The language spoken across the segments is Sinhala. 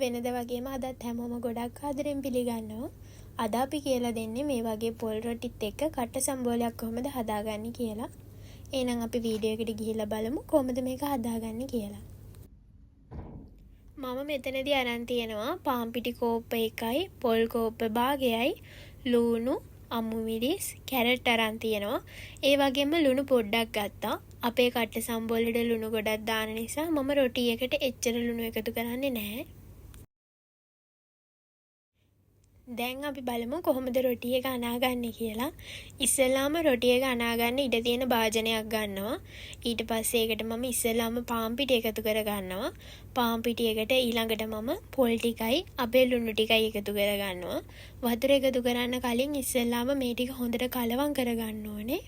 වෙනද වගේම අදත් හැමෝම ගොඩක් ආදරෙන් පිළිගන්නවා. අද අපි කියලා දෙන්නේ මේ වගේ පොල් රොටිත් එක්ක කට සම්බෝලයක් කොහොමද හදාගන්නේ කියලා. එහෙනම් අපි වීඩියෝ එකට ගිහිල්ලා බලමු කොහොමද මේක හදාගන්නේ කියලා. මම මෙතනදී අරන් තියෙනවා පාන් පිටි කෝප්ප එකයි, පොල් කෝප්ප භාගයයි, ලුණු, අමු මිරිස්, කැරට් අරන් තියෙනවා. ඒ වගේම ලුණු පොඩ්ඩක් ගත්තා. අපේ කට සම්බෝලෙට ලුණු ගොඩක් දාන නිසා මම රොටි එකට එච්චර ලුණු එකතු කරන්නේ නැහැ. දැන් අපි බලමු කොහොමද රොටි එක අනාගන්නේ කියලා. ඉස්සෙල්ලාම රොටි එක අනාගන්න ඉඩ තියෙන භාජනයක් ගන්නවා. ඊට පස්සේ ඒකට මම ඉස්සෙල්ලාම පාන් පිටි එකතු කර ගන්නවා. පාන් පිටි එකට ඊළඟට මම පොල් ටිකයි අපේ ලුණු ටිකයි එකතු කර ගන්නවා. වතුර එකතු කරන්න කලින් ඉස්සෙල්ලාම මේ ටික හොඳට කලවම් කර ගන්න ඕනේ.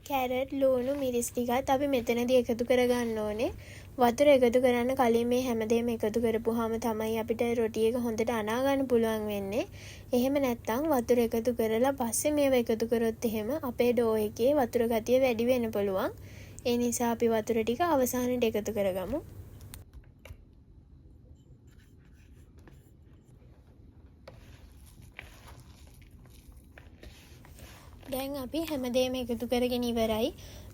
කැරට්, ලුණු, මිරිස් ටිකත් අපි මෙතනදී එකතු කරගන්න ඕනේ. වතුර එකතු කරන්න කලින් මේ හැමදේම එකතු කරපුවාම තමයි අපිට රොටි එක හොඳට අනා ගන්න පුළුවන් වෙන්නේ. එහෙම නැත්නම් වතුර එකතු කරලා පස්සේ මේව එකතු කරොත් එහෙම අපේ ඩෝ එකේ වතුර ගතිය වැඩි වෙන්න පුළුවන්. ඒ නිසා අපි වතුර ටික අවසානයේ එකතු කරගමු. දැන් අපි හැමදේම එකතු කරගෙන ඉවරයි.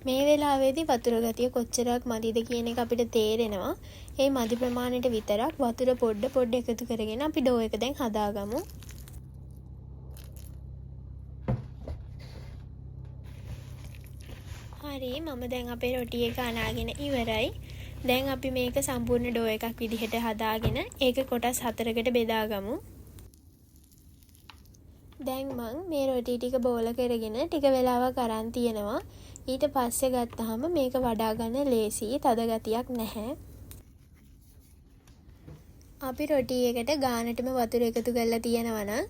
මේ වෙලාවේදී වතුර ගතිය කොච්චරක් මදිද කියන එක අපිට තේරෙනවා. ඒ මදි ප්‍රමාණයට විතරක් වතුර පොඩ එකතු කරගෙන අපි ඩෝ එක දැන් හදාගමු. හරි, මම දැන් අපේ රොටි එක අනාගෙන ඉවරයි. දැන් අපි මේක සම්පූර්ණ ඩෝ එකක් විදිහට හදාගෙන ඒක කොටස් 4කට බෙදාගමු. දැන් මං මේ රොටි ටික බෝල කරගෙන ටික වෙලාවක් අරන් තියෙනවා. ඊට පස්සේ ගත්තාම මේක වඩා ගන්න ලේසි, තද ගතියක් නැහැ. අපි රොටි එකට ගානටම වතුර එකතු කරලා තියෙනවා නම්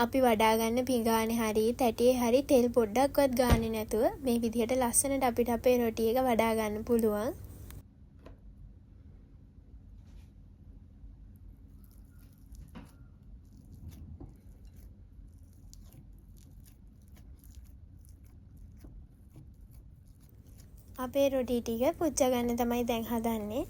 අපි වඩා ගන්න පිඟානේ හරි තැටියේ හරි තෙල් පොඩ්ඩක්වත් ගානේ නැතුව මේ විදිහට ලස්සනට අපිට අපේ රොටි එක වඩා ගන්න පුළුවන්. අපේ රොටි ටික පුච්ච ගන්න තමයි දැන් හදන්නේ.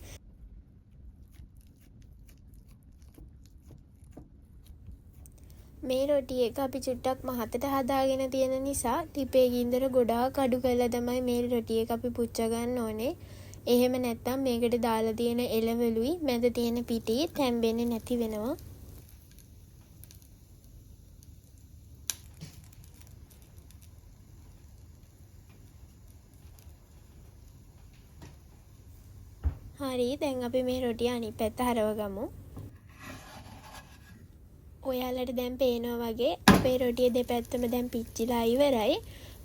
මේ රොටි එක අපි චුට්ටක් මහතට හදාගෙන තියෙන නිසා ටිපේ ගින්දර ගොඩාක් අඩු කරලා තමයි මේ රොටි එක අපි පුච්ච ගන්න ඕනේ. එහෙම නැත්නම් මේකට දාලා තියෙන එළවලුයි මැද තියෙන පිටි තැම්බෙන්නේ නැති වෙනවා. හරි, දැන් අපි මේ රොටිය අනිත් පැත්ත හරවගමු. ඔයාලට දැන් පේනවා වගේ අපේ රොටිය දෙපැත්තම දැන් පිච්චිලා ඉවරයි.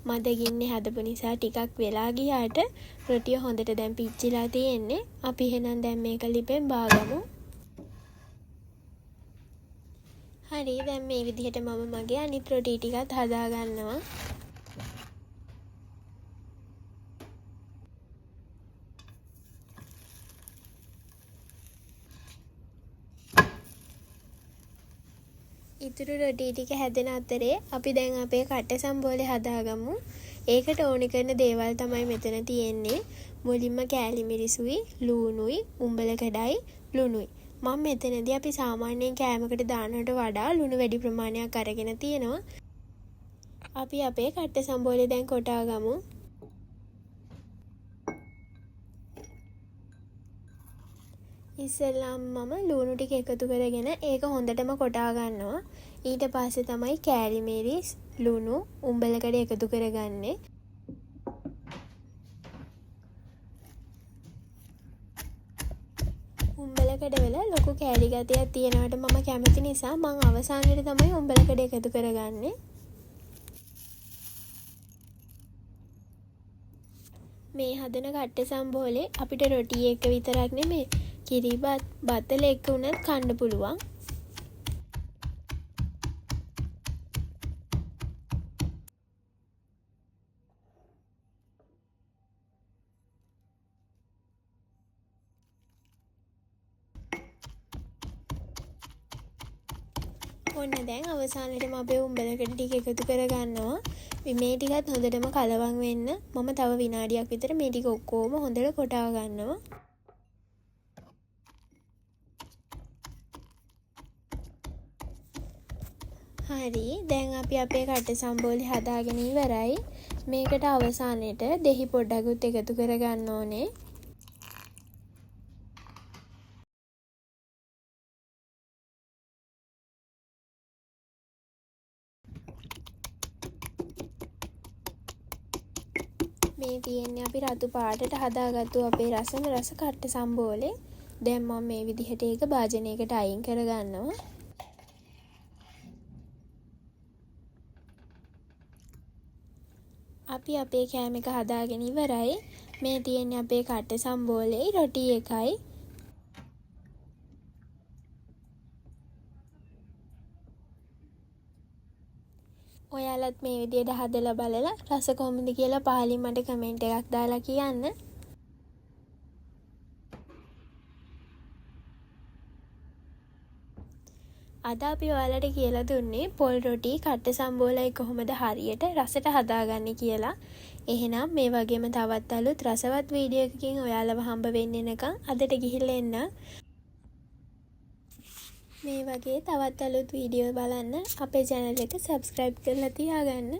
මද ගින්නේ හදපු නිසා ටිකක් වෙලා ගියාට රොටිය හොඳට දැන් පිච්චිලා තියෙන්නේ. අපි එහෙනම් දැන් මේක ලිපෙන් බාගමු. හරි, දැන් මේ විදිහට මම මගේ අනිත් රොටි ටිකත් හදා ගන්නවා. ඉතුරු රොටි ටික හැදෙන අතරේ අපි දැන් අපේ කට සම්බෝලේ හදාගමු. ඒකට ඕනි කරන දේවල් තමයි මෙතන තියෙන්නේ. මුලින්ම කෑලි මිරිසුයි, ලුණුයි, උඹල කඩයි, ලුණුයි. මම මෙතනදී අපි සාමාන්‍යයෙන් කෑමකට දානවට වඩා ලුණු වැඩි ප්‍රමාණයක් අරගෙන තියෙනවා. අපි අපේ කට සම්බෝලේ දැන් කොටාගමු. ඉස්සෙල්ලාම මම ලුණු ටික එකතු කරගෙන ඒක හොඳටම කොටා ගන්නවා. ඊට පස්සේ තමයි කෑලි මිරිස්, ලුණු, උඹලකඩ එකතු කරගන්නේ. උඹලකඩ වල ලොකු කෑලි ගතියක් තියෙනවට මම කැමති නිසා මම අවසානයේ තමයි උඹලකඩ එකතු කරගන්නේ. මේ හදන කට්ට සම්බෝලේ අපිට රොටි එක විතරක් නෙමෙයි කිරිබත් බතල එක්ක උනත් කන්න පුළුවන්. ඔන්න දැන් අවසානයේම අපේ උඹලකට ටික එකතු කරගන්නවා. මේ ටිකත් හොඳටම කලවම් වෙන්න මම තව විනාඩියක් විතර මේ ටික ඔක්කොම හොඳට කොටා ගන්නවා. හරි දැන් අපි අපේ කට්ට සම්බෝලේ හදාගෙන ඉවරයි. මේකට අවසානයේට දෙහි පොඩ්ඩකුත් එකතු කරගන්න ඕනේ. මේ තියෙන්නේ අපි රතු පාටට හදාගත්තු අපේ රසම රස කට්ට සම්බෝලේ. දැන් මම මේ විදිහට ඒක භාජනයකට අයින් කරගන්නවා. අපි අපේ කෑම එක හදාගෙන ඉවරයි. මේ තියෙන්නේ අපේ කට්ට සම්බෝලේ රොටි එකයි. ඔයාලත් මේ විදිහට හදලා බලලා රස කොහොමද කියලා පහලින් මට කමෙන්ට් එකක් දාලා කියන්න. අද අපි ඔයාලට කියලා දුන්නේ පොල් රොටි කට්ට සම්බෝලයි කොහොමද හරියට රසට හදාගන්නේ කියලා. එහෙනම් මේ වගේම තවත් අලුත් රසවත් වීඩියෝ එකකින් ඔයාලව හම්බ වෙන්න එනකන් අදට ගිහිල්ලා එන්න. මේ වගේ තවත් අලුත් වීඩියෝ බලන්න අපේ channel එක subscribe කරලා තියාගන්න.